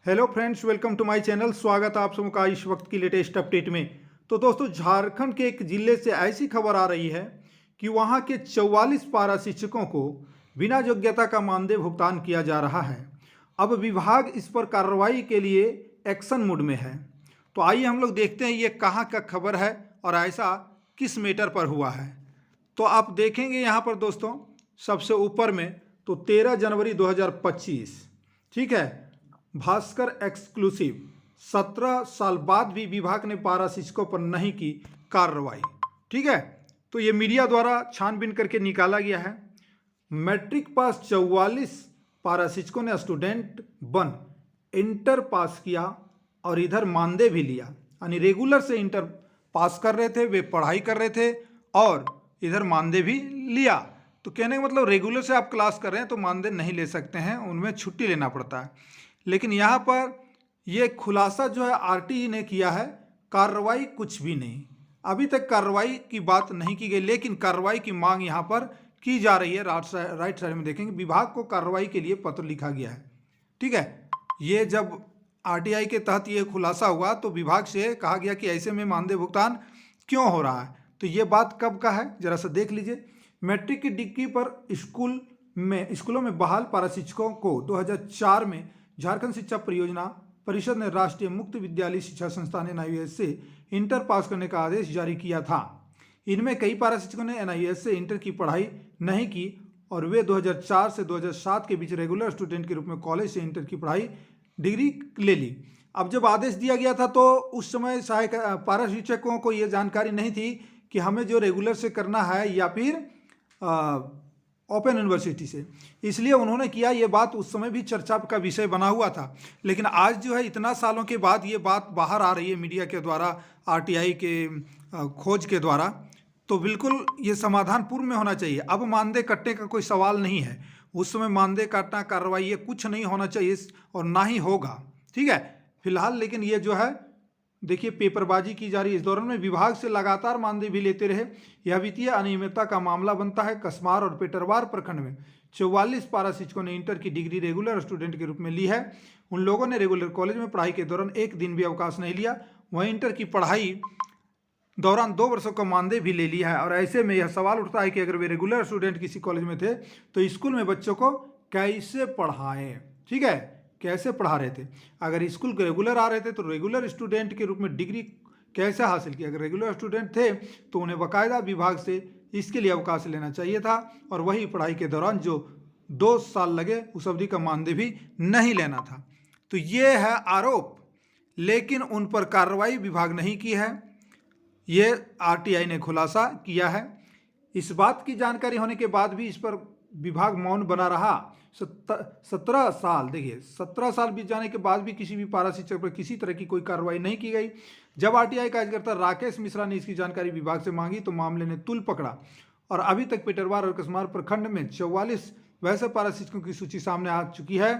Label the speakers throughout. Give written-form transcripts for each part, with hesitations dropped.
Speaker 1: Hello friends, welcome to my channel. स्वागत है आप सबका का इस वक्त की लेटेस्ट अपडेट में। तो दोस्तों, झारखंड के एक जिले से ऐसी खबर आ रही है कि वहां के 44 पारा शिक्षकों को बिना योग्यता का मानदेय भुगतान किया जा रहा है। अब विभाग इस पर कार्रवाई के लिए एक्शन मूड में है। तो आइए हम लोग देखते हैं ये कहाँ का खबर है और ऐसा किस मैटर पर हुआ है। तो आप देखेंगे यहाँ पर दोस्तों, सबसे ऊपर में तो 13 जनवरी 2025, ठीक है, भास्कर एक्सक्लूसिव। 17 साल बाद भी विभाग ने पारा शिक्षकों पर नहीं की कार्रवाई। ठीक है, तो ये मीडिया द्वारा छानबीन करके निकाला गया है। मैट्रिक पास 44 पारा शिक्षकों ने स्टूडेंट बन इंटर पास किया और इधर मानदेय भी लिया, यानी रेगुलर से इंटर पास कर रहे थे, वे पढ़ाई कर रहे थे और इधर मानदेय भी लिया। तो कहने का मतलब रेगुलर से आप क्लास कर रहे हैं तो मानदेय नहीं ले सकते हैं, उनमें छुट्टी लेना पड़ता है। लेकिन यहाँ पर यह खुलासा जो है आरटीई ने किया है, कार्रवाई कुछ भी नहीं। अभी तक कार्रवाई की बात नहीं की गई, लेकिन कार्रवाई की मांग यहाँ पर की जा रही है। राइट साइड में देखेंगे, विभाग को कार्रवाई के लिए पत्र लिखा गया है। ठीक है, ये जब आरटीआई के तहत ये खुलासा हुआ तो विभाग से कहा गया कि ऐसे में मानदेय भुगतान क्यों हो रहा है। तो ये बात कब का है, जरा सा देख लीजिए। मैट्रिक की डिग्री पर स्कूलों में बहाल पारा शिक्षकों को 2004 में झारखंड शिक्षा परियोजना परिषद ने राष्ट्रीय मुक्त विद्यालय शिक्षा संस्थान NIOS से इंटर पास करने का आदेश जारी किया था। इनमें कई पारा शिक्षकों ने NIOS से इंटर की पढ़ाई नहीं की और वे 2004 से 2007 के बीच रेगुलर स्टूडेंट के रूप में कॉलेज से इंटर की पढ़ाई डिग्री ले ली। अब जब आदेश दिया गया था तो उस समय सहायक पारा शिक्षकों को ये जानकारी नहीं थी कि हमें जो रेगुलर से करना है या फिर ओपन यूनिवर्सिटी से, इसलिए उन्होंने किया। ये बात उस समय भी चर्चा का विषय बना हुआ था, लेकिन आज जो है इतना सालों के बाद ये बात बाहर आ रही है मीडिया के द्वारा, आरटीआई के खोज के द्वारा। तो बिल्कुल ये समाधान पूर्व में होना चाहिए। अब मानदेय कटने का कोई सवाल नहीं है। उस समय मानदेय काटना, कार्रवाई, ये कुछ नहीं होना चाहिए और ना ही होगा। ठीक है, फिलहाल लेकिन ये जो है देखिए पेपरबाजी की जा रही है। इस दौरान में विभाग से लगातार मानदेय भी लेते रहे। यह वित्तीय अनियमितता का मामला बनता है। कसमार और पेटरवार प्रखंड में 44 पारा शिक्षकों ने इंटर की डिग्री रेगुलर स्टूडेंट के रूप में ली है। उन लोगों ने रेगुलर कॉलेज में पढ़ाई के दौरान एक दिन भी अवकाश नहीं लिया। वहीं इंटर की पढ़ाई दौरान 2 वर्षों का मानदेय भी ले लिया है। और ऐसे में यह सवाल उठता है कि अगर वे रेगुलर स्टूडेंट किसी कॉलेज में थे तो स्कूल में बच्चों को कैसे पढ़ाएं। ठीक है, कैसे पढ़ा रहे थे। अगर स्कूल के रेगुलर आ रहे थे तो रेगुलर स्टूडेंट के रूप में डिग्री कैसे हासिल की। अगर रेगुलर स्टूडेंट थे तो उन्हें बाकायदा विभाग से इसके लिए अवकाश लेना चाहिए था और वही पढ़ाई के दौरान जो 2 साल लगे उस अवधि का मानदेय भी नहीं लेना था। तो ये है आरोप, लेकिन उन पर कार्रवाई विभाग नहीं की है। ये आरटीआई ने खुलासा किया है। इस बात की जानकारी होने के बाद भी इस पर विभाग मौन बना रहा। 17 साल, देखिए 17 साल बीत जाने के बाद भी किसी भी पारा शिक्षक पर किसी तरह की कोई कार्रवाई नहीं की गई। जब आरटीआई कार्यकर्ता राकेश मिश्रा ने इसकी जानकारी विभाग से मांगी तो मामले ने तुल पकड़ा और अभी तक पेटरवार और कसमार प्रखंड में 44 वैसे पारा शिक्षकों की सूची सामने आ चुकी है।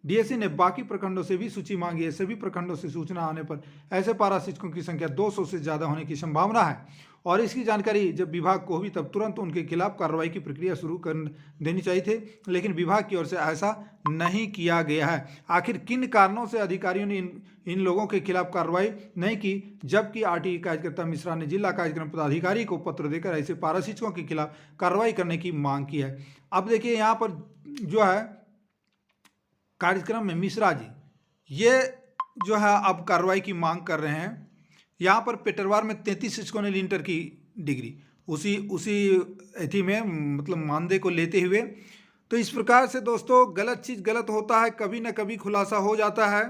Speaker 1: डीएससी ने बाकी प्रखंडों से भी सूची मांगी है। सभी प्रखंडों से सूचना आने पर ऐसे पारा शिक्षकों की संख्या 200 से ज़्यादा होने की संभावना है और इसकी जानकारी जब विभाग को हुई तब तुरंत उनके खिलाफ कार्रवाई की प्रक्रिया शुरू कर देनी चाहिए थे, लेकिन विभाग की ओर से ऐसा नहीं किया गया है। आखिर किन कारणों से अधिकारियों ने इन लोगों के खिलाफ कार्रवाई नहीं की, जबकि आरटीई कार्यकर्ता मिश्रा ने जिला कार्यक्रम पदाधिकारी को पत्र देकर ऐसे पारा शिक्षकों के खिलाफ कार्रवाई करने की मांग की है। अब देखिए यहाँ पर जो है कार्यक्रम में मिश्रा जी ये जो है अब कार्रवाई की मांग कर रहे हैं। यहाँ पर पेटरवार में 33 शिक्षकों ने ली इंटर की डिग्री, उसी एथी में मतलब मानदेय को लेते हुए। तो इस प्रकार से दोस्तों गलत चीज़ गलत होता है, कभी ना कभी खुलासा हो जाता है।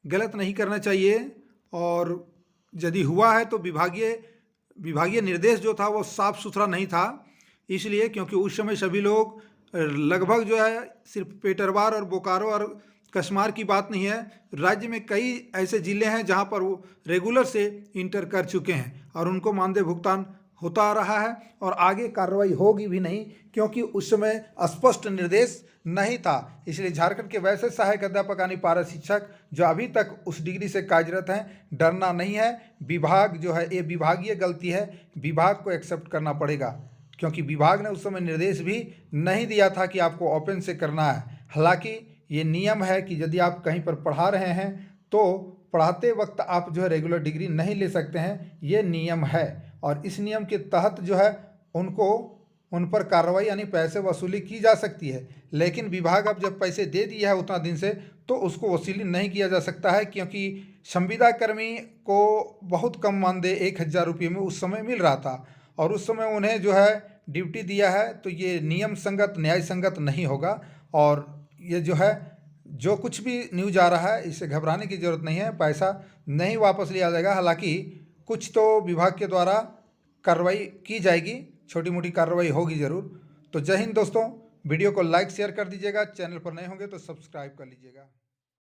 Speaker 1: गलत नहीं करना चाहिए और यदि हुआ है तो विभागीय निर्देश जो था वो साफ सुथरा नहीं था, इसलिए क्योंकि उस समय सभी लोग लगभग जो है सिर्फ पेटरवार और बोकारो और कसमार की बात नहीं है, राज्य में कई ऐसे ज़िले हैं जहां पर वो रेगुलर से इंटर कर चुके हैं और उनको मानदेय भुगतान होता आ रहा है और आगे कार्रवाई होगी भी नहीं, क्योंकि उस समय स्पष्ट निर्देश नहीं था। इसलिए झारखंड के वैसे सहायक अध्यापक यानी पारा शिक्षक जो अभी तक उस डिग्री से कार्यरत हैं, डरना नहीं है। विभाग जो है ये विभागीय गलती है, विभाग को एक्सेप्ट करना पड़ेगा, क्योंकि विभाग ने उस समय निर्देश भी नहीं दिया था कि आपको ओपन से करना है। हालांकि ये नियम है कि यदि आप कहीं पर पढ़ा रहे हैं तो पढ़ाते वक्त आप जो है रेगुलर डिग्री नहीं ले सकते हैं, ये नियम है। और इस नियम के तहत जो है उन पर कार्रवाई यानी पैसे वसूली की जा सकती है। लेकिन विभाग अब जब पैसे दे दिया है उतना दिन से, तो उसको वसूली नहीं किया जा सकता है, क्योंकि संविदा कर्मी को बहुत कम मानदेय 1,000 रुपये में उस समय मिल रहा था और उस समय उन्हें जो है ड्यूटी दिया है, तो ये नियम संगत न्याय संगत नहीं होगा। और ये जो है जो कुछ भी न्यूज आ रहा है इससे घबराने की ज़रूरत नहीं है, पैसा नहीं वापस लिया जाएगा। हालांकि कुछ तो विभाग के द्वारा कार्रवाई की जाएगी, छोटी मोटी कार्रवाई होगी ज़रूर। तो जय हिंद दोस्तों, वीडियो को लाइक शेयर कर दीजिएगा, चैनल पर नए होंगे तो सब्सक्राइब कर लीजिएगा।